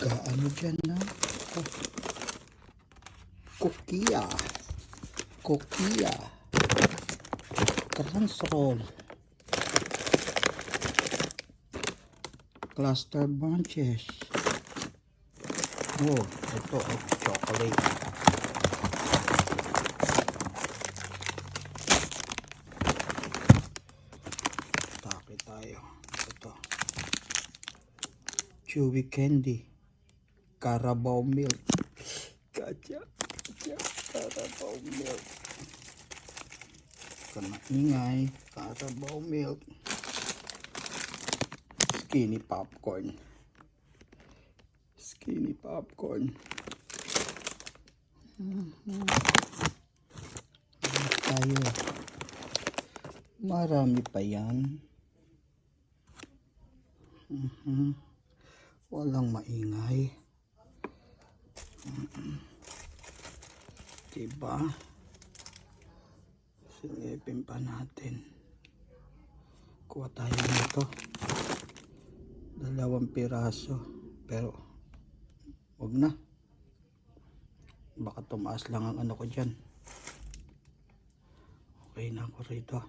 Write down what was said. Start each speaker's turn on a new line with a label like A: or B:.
A: Nag-ano dyan na? Kokia. Kokia. Transroll. Cluster bunches. Oh, ito. Chocolate. Take tayo. Ito. Chewy candy. Carabao milk. Kacha. Carabao milk. Kanaingay. Carabao milk. Skinny popcorn. Skinny popcorn. Tayo. Marami pa yan. Walang maingay. Diba? Silipin pa natin. Kuha tayo nito. 2 piraso. Pero wag na. Baka tumaas lang ang ano ko dyan. Okay na ako rito.